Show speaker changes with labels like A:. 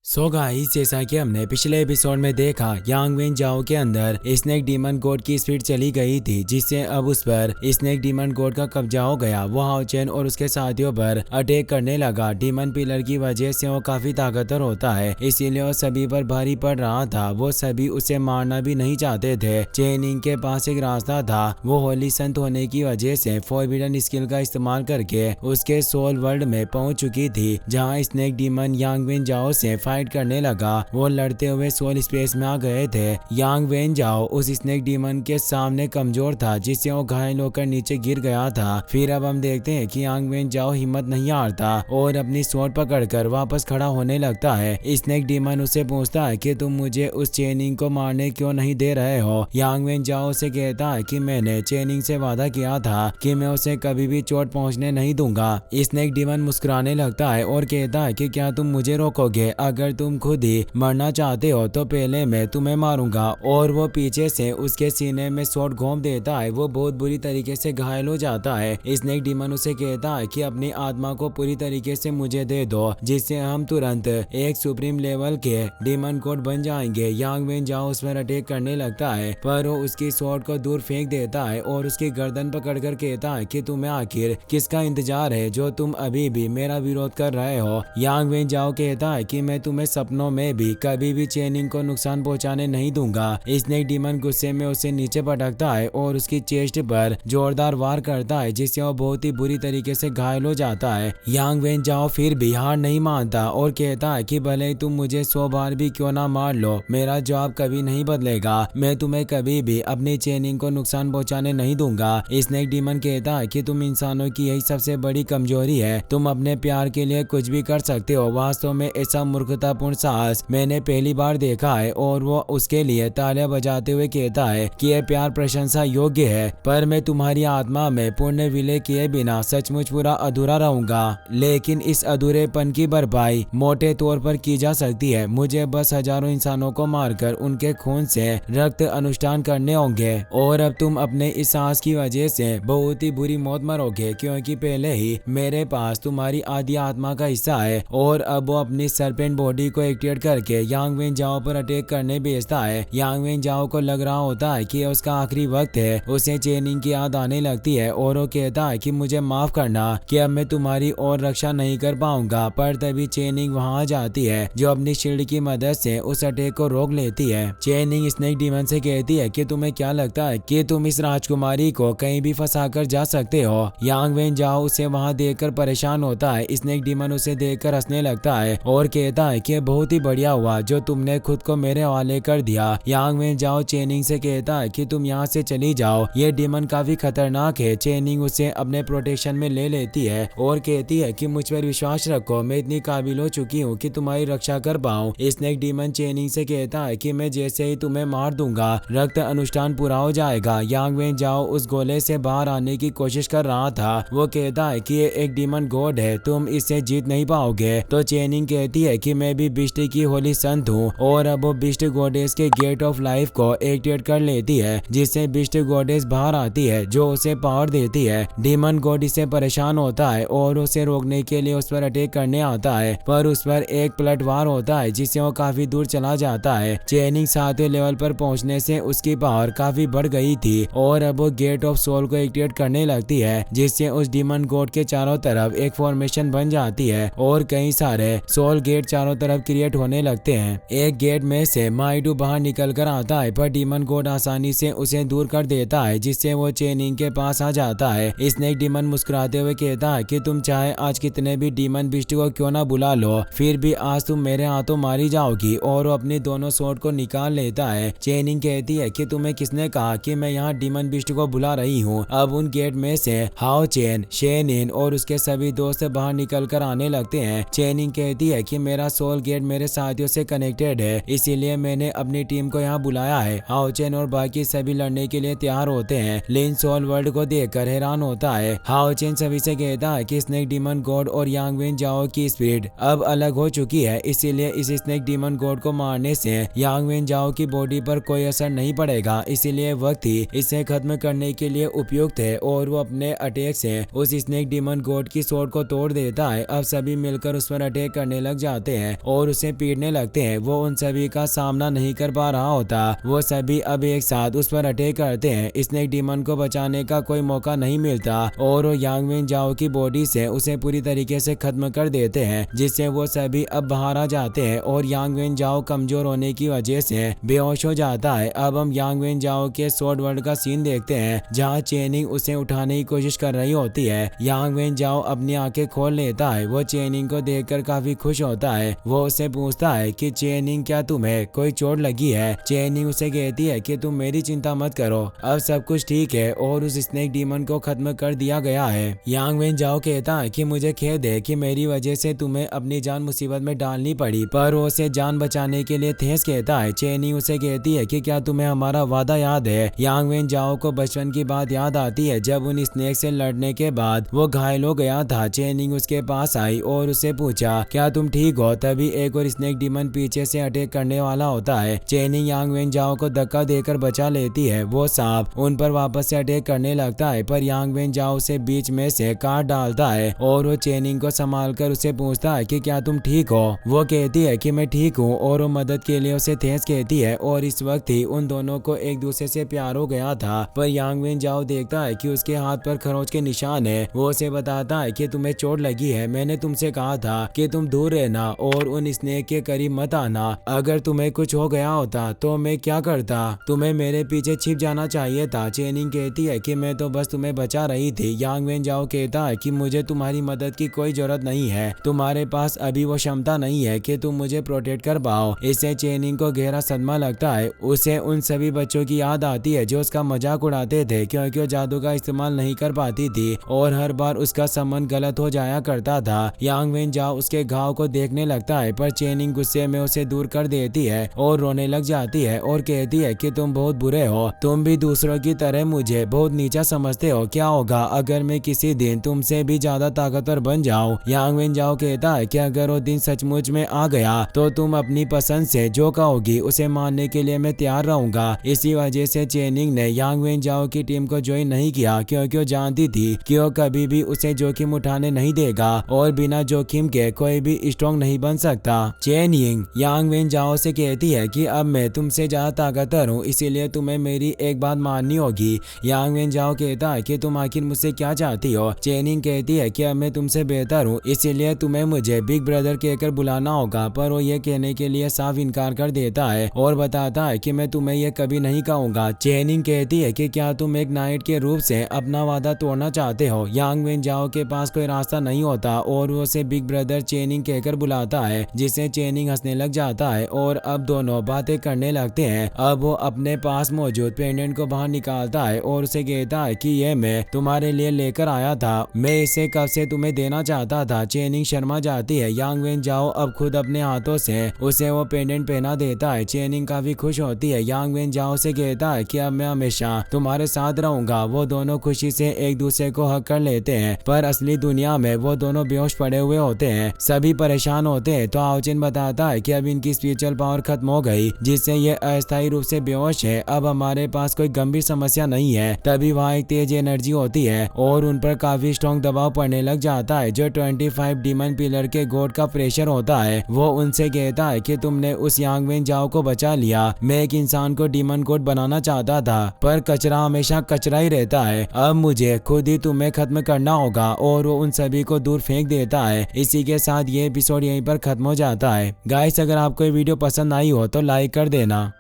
A: So guys, जैसा कि हमने पिछले एपिसोड में देखा, यांग वेन जाओ के अंदर स्नेक डीमन गॉड की स्पीड चली गई थी, जिससे अब उस पर स्नेक डीमन गॉड का कब्जा हो गया। वो हाओ चेन और उसके साथियों पर अटैक करने लगा। डीमन पिलर की वजह से वो काफी ताकतवर होता है, इसीलिए वो सभी पर भारी पड़ रहा था। वो सभी उसे मारना भी नहीं चाहते थे। चेनिंग के पास एक रास्ता था। वो होली संत होने की वजह से फॉरबिडन स्किल का इस्तेमाल करके उसके सोल वर्ल्ड में पहुंच चुकी थी, जहां स्नेक डीमन यांग वेन जाओ से फाइट करने लगा। वो लड़ते हुए सोल स्पेस में आ गए थे। यांग वेन जाओ उस स्नेक डीमन के सामने कमजोर था, जिससे वो घायल होकर नीचे गिर गया था। फिर अब हम देखते हैं कि यांग वेन जाओ हिम्मत नहीं हारता और अपनी स्वॉर्ड पकड़कर वापस खड़ा होने लगता है। स्नेक डीमन उससे पूछता है कि तुम मुझे उस चेनिंग को मारने क्यों नहीं दे रहे हो। यांग वेन जाओ से कहता है कि मैंने चेनिंग से वादा किया था कि मैं उसे कभी भी चोट पहुंचने नहीं दूंगा। स्नेक डीमन मुस्कुराने लगता है और कहता है कि क्या तुम मुझे रोकोगे? अगर तुम खुद ही मरना चाहते हो तो पहले मैं तुम्हें मारूंगा। और वो पीछे से उसके सीने में शॉट घोंप देता है। वो बहुत बुरी तरीके से घायल हो जाता है। स्नेक डीमन उसे कहता है कि अपनी आत्मा को पूरी तरीके से मुझे दे दो, जिससे हम तुरंत एक सुप्रीम लेवल के डीमन कोड बन जाएंगे। यांग वेन जाओ उस पर अटैक करने लगता है, पर वो उसकी शॉट को दूर फेंक देता है और उसकी गर्दन पकड़कर कहता है कि तुम्हें आखिर किसका इंतजार है, जो तुम अभी भी मेरा विरोध कर रहे हो। यांग वेन जाओ कहता है कि मैं तुम्हें सपनों में भी कभी भी चेनिंग को नुकसान पहुंचाने नहीं दूंगा। स्नेक डीमन गुस्से में उसे नीचे पटकता है और उसकी चेस्ट पर जोरदार वार करता है, जिससे वो बहुत ही बुरी तरीके से घायल हो जाता है। यांग वेन जाओ फिर भी हार नहीं मानता और कहता है कि भले तुम मुझे 100 बार भी क्यों ना मार लो, मेरा जवाब कभी नहीं बदलेगा। मैं तुम्हें कभी भी अपनी चेनिंग को नुकसान पहुंचाने नहीं दूंगा। स्नेक डीमन कहता है कि तुम इंसानों की यही सबसे बड़ी कमजोरी है, तुम अपने प्यार के लिए कुछ भी कर सकते हो। वास्तव में ऐसा मूर्खतापूर्ण साहस मैंने पहली बार देखा है। और वो उसके लिए तालियां बजाते हुए कहता है कि यह प्यार प्रशंसा योग्य है, पर मैं तुम्हारी आत्मा में पुण्य विलय किए बिना सचमुच पूरा अधूरा रहूंगा। लेकिन इस अधूरेपन की भरपाई मोटे तौर पर की जा सकती है। मुझे बस हजारों इंसानों को मारकर उनके खून से रक्त अनुष्ठान करने होंगे, और अब तुम अपने इस साहस की वजह से बहुत ही बुरी मौत मरोगे, क्योंकि पहले ही मेरे पास तुम्हारी आधी आत्मा का हिस्सा है। और अब वो अपनी सरपेंट बॉडी को एक्टिवेट करके यांग वेन जाओ पर अटैक करने भेजता है। यांग वेन जाओ को लग रहा होता है कि उसका आखिरी वक्त है। उसे चेनिंग की याद आने लगती है और वो कहता है कि मुझे माफ करना कि अब मैं तुम्हारी और रक्षा नहीं कर पाऊंगा। पर तभी चेनिंग वहां आ जाती है, जो अपनी शील्ड की मदद से उस अटैक को रोक लेती है। चेनिंग स्नेक डीमन से कहती है कि तुम्हें क्या लगता है कि तुम इस राजकुमारी को कहीं भी फंसा कर जा सकते हो? यांग वेन जाओ उसे वहां देखकर परेशान होता है। स्नेक डीमन उसे देखकर हंसने लगता है और कहता है कि बहुत ही बढ़िया हुआ जो तुमने खुद को मेरे हवाले कर दिया। यांग वेन जाओ चेनिंग से कहता है कि तुम यहाँ से चली जाओ, ये डीमन काफी खतरनाक है। चेनिंग उसे अपने प्रोटेक्शन में ले लेती है और कहती है कि मुझ पर विश्वास रखो, मैं इतनी काबिल हो चुकी हूँ कि तुम्हारी रक्षा कर पाऊँ। स्नेक डीमन चेनिंग से कहता है कि मैं जैसे ही तुम्हें मार दूंगा, रक्त अनुष्ठान पूरा हो जाएगा। यांग वेन जाओ उस गोले से बाहर आने की कोशिश कर रहा था। वो कहता है कि ये एक डीमन गॉड है, तुम इससे जीत नहीं पाओगे। तो चेनिंग कहती है कि मैं भी बिस्ट की होली संत हूँ, और अब वो बिस्ट गॉडेस के गेट ऑफ लाइफ को एक्टिवेट कर लेती है, जिससे बिस्ट गॉडेस बाहर आती है, जो उसे पावर देती है। डीमन गॉड इससे परेशान होता है और उसे रोकने के लिए उस पर अटैक करने आता है, पर उस पर एक पलटवार होता है, जिससे वो काफी दूर चला जाता है। चेनिंग 7वें लेवल पर पहुंचने से उसकी पावर काफी बढ़ गई थी और अब वो गेट ऑफ सोल को एक्टिवेट करने लगती है, जिससे उस डीमन गॉड के चारों तरफ एक फॉर्मेशन बन जाती है और कई सारे सोल गेट चारों तरफ क्रिएट होने लगते हैं। एक गेट में से माइडू बाहर निकल कर आता है, पर डीमन गॉड आसानी से उसे दूर कर देता है, जिससे वो चेनिंग के पास आ जाता है। स्नेक डीमन मुस्कुराते हुए कहता है कि तुम चाहे आज कितने भी डीमन बिस्ट को क्यों ना बुला लो, फिर भी आज तुम मेरे हाथों मारी जाओगी। और वो अपनी दोनों स्वॉर्ड को निकाल लेता है। चेनिंग कहती है कि तुम्हें किसने कहा कि मैं यहाँ डीमन बिस्ट को बुला रही हूँ? अब उन गेट में से हाओ चेन, शेनिन और उसके सभी दोस्त बाहर निकल कर आने लगते हैं। चेनिंग कहती है कि मेरा सोल गेट मेरे साथियों से कनेक्टेड है, इसीलिए मैंने अपनी टीम को यहाँ बुलाया है। हाओ चेन और बाकी सभी लड़ने के लिए तैयार होते हैं। लिन सोल वर्ल्ड को देखकर हैरान होता है। हाओ चेन सभी से कहता है कि स्नेक डीमन गॉड और यांग वेन जाओ की स्पीड अब अलग हो चुकी है, इसीलिए इस स्नेक डीमन गॉड को मारने से यांग वेन जाओ की बॉडी पर कोई असर नहीं पड़ेगा, इसीलिए वक्त ही इसे खत्म करने के लिए उपयुक्त है। और वो अपने अटैक से उस स्नेक डीमन गॉड की स्वॉर्ड को तोड़ देता है। अब सभी मिलकर उस पर अटैक करने लग जाते हैं। और उसे पीटने लगते हैं। वो उन सभी का सामना नहीं कर पा रहा होता। वो सभी अब एक साथ उस पर अटैक करते हैं। स्नेक डीमन को बचाने का कोई मौका नहीं मिलता और वो यांग वेन जाओ की बॉडी से उसे पूरी तरीके से खत्म कर देते हैं, जिससे वो सभी अब बाहर आ जाते हैं और यांग वेन जाओ कमजोर होने की वजह से बेहोश हो जाता है। अब हम यांग वेन जाओ के स्वॉर्ड वर्ल्ड का सीन देखते हैं, जहाँ चेनिंग उसे उठाने की कोशिश कर रही होती है। यांग वेन जाओ अपनी आंखें खोल लेता है। वो चेनिंग को देखकर काफी खुश होता है। वो उससे पूछता है कि चेनिंग, क्या तुम्हें कोई चोट लगी है? चेनिंग उसे कहती है कि तुम मेरी चिंता मत करो, अब सब कुछ ठीक है और उस स्नेक डीमन को खत्म कर दिया गया है। यांग वेन जाओ कहता है कि मुझे खेद है कि मेरी वजह से तुम्हें अपनी जान मुसीबत में डालनी पड़ी, पर वो उसे जान बचाने के लिए थैंक्स कहता है। चेनिंग उसे कहती है कि क्या तुम्हें हमारा वादा याद है? यांग वेन जाओ को बचपन की बात याद आती है, जब उन स्नेक से लड़ने के बाद वो घायल हो गया था। चेनिंग उसके पास आई और उसे पूछा, क्या तुम ठीक हो? तभी एक और स्नेक डीमन पीछे से अटैक करने वाला होता है। चेनिंग यांग वेन जाओ को धक्का देकर बचा लेती है। वो सांप उन पर वापस से अटैक करने लगता है, पर यांग वेन जाओ उसे बीच में से काट डालता है और वो चेनिंग को संभाल कर उसे पूछता है कि क्या तुम ठीक हो? वो कहती है कि मैं ठीक हूँ और वो मदद के लिए उसे थैंक्स कहती है। और इस वक्त ही उन दोनों को एक दूसरे से प्यार हो गया था, पर यांग वेन जाओ देखता है कि उसके हाथ पर खरोंच के निशान है। वो उसे बताता है कि तुम्हें चोट लगी है, मैंने तुमसे कहा था कि तुम दूर रहना और उन स्नेक के करीब मत आना। अगर तुम्हें कुछ हो गया होता तो मैं क्या करता? तुम्हें मेरे पीछे छिप जाना चाहिए था। चेनिंग कहती है कि मैं तो बस तुम्हें बचा रही थी। यांग वेन जाओ कहता है कि मुझे तुम्हारी मदद की कोई जरूरत नहीं है, तुम्हारे पास अभी वो क्षमता नहीं है कि तुम मुझे प्रोटेक्ट कर पाओ। इससे चेनिंग को गहरा सदमा लगता है। उसे उन सभी बच्चों की याद आती है जो उसका मजाक उड़ाते थे, क्योंकि वो जादू का इस्तेमाल नहीं कर पाती थी और हर बार उसका संबंध गलत हो जाया करता था। यांग वेन जाओ उसके घाव को देखने लगता है, पर चेनिंग गुस्से में उसे दूर कर देती है और रोने लग जाती है और कहती है कि तुम बहुत बुरे हो, तुम भी दूसरों की तरह मुझे बहुत नीचा समझते हो। क्या होगा अगर मैं किसी दिन तुमसे भी ज्यादा ताकतवर बन जाऊं? यांग वेन जाओ कहता है कि अगर वो दिन सचमुच में आ गया तो तुम अपनी पसंद से जो कहोगी उसे मानने के लिए मैं तैयार रहूंगा। इसी वजह से चेनिंग ने यांग वेन जाओ की टीम को ज्वाइन नहीं किया, क्योंकि वो जानती थी कि वो कभी भी उसे जोखिम उठाने नहीं देगा और बिना जोखिम के कोई भी स्ट्रॉन्ग नहीं बन सकता। चेनिंग यांग वेन जाओ से कहती है कि अब मैं तुमसे ज्यादा ताकतवर हूँ, इसीलिए तुम्हें मेरी एक बात माननी होगी। यांग वेन जाओ कहता है कि तुम आखिर मुझसे क्या चाहती हो? चेनिंग कहती है कि अब मैं तुमसे बेहतर हूँ, इसलिए तुम्हें मुझे बिग ब्रदर कहकर बुलाना होगा, पर वो ये कहने के लिए साफ इनकार कर देता है और बताता है कि मैं तुम्हें ये कभी नहीं कहूंगा। चेनिंग कहती है कि क्या तुम एक नाइट के रूप से अपना वादा तोड़ना चाहते हो? यांग वेन जाओ के पास कोई रास्ता नहीं होता और वो उसे बिग ब्रदर चेनिंग कहकर बुलाता है, जिससे चेनिंग हंसने लग जाता है और अब दोनों बातें करने लगते हैं। अब वो अपने पास मौजूद पेंडेंट को बाहर निकालता है और उसे कहता है कि ये मैं तुम्हारे लिए लेकर आया था, मैं इसे कब से तुम्हें देना चाहता था। चेनिंग शर्मा जाती है। यांग वेन जाओ अब खुद अपने हाथों से उसे वो पेंडेंट पहना देता है। चेनिंग काफी खुश होती है। यांग वेन जाओ से कहता है कि अब मैं हमेशा तुम्हारे साथ रहूंगा। वो दोनों खुशी से एक दूसरे को हक कर लेते हैं, पर असली दुनिया में वो दोनों बेहोश पड़े हुए होते हैं। सभी परेशान होते हैं तो आओचिन बताता है कि अब इनकी स्पिरिचुअल पावर खत्म हो गई, जिससे ये अस्थायी रूप से बेहोश है। अब हमारे पास कोई गंभीर समस्या नहीं है। तभी वहाँ एक तेज एनर्जी होती है और उन पर काफी स्ट्रॉन्ग दबाव पड़ने लग जाता है, जो 25 डीमन पिलर के गॉड का प्रेशर होता है। वो उनसे कहता है कि तुमने उस यांग वेन जाओ को बचा लिया, मैं एक इंसान को डीमन गॉड बनाना चाहता था, पर कचरा हमेशा कचरा ही रहता है। अब मुझे खुद ही तुम्हें खत्म करना होगा और वो उन सभी को दूर फेंक देता है। इसी के साथ ये एपिसोड यहीं पर खत्म हो जाता है। गाइस, अगर आपको ये वीडियो पसंद आई हो तो लाइक कर देना।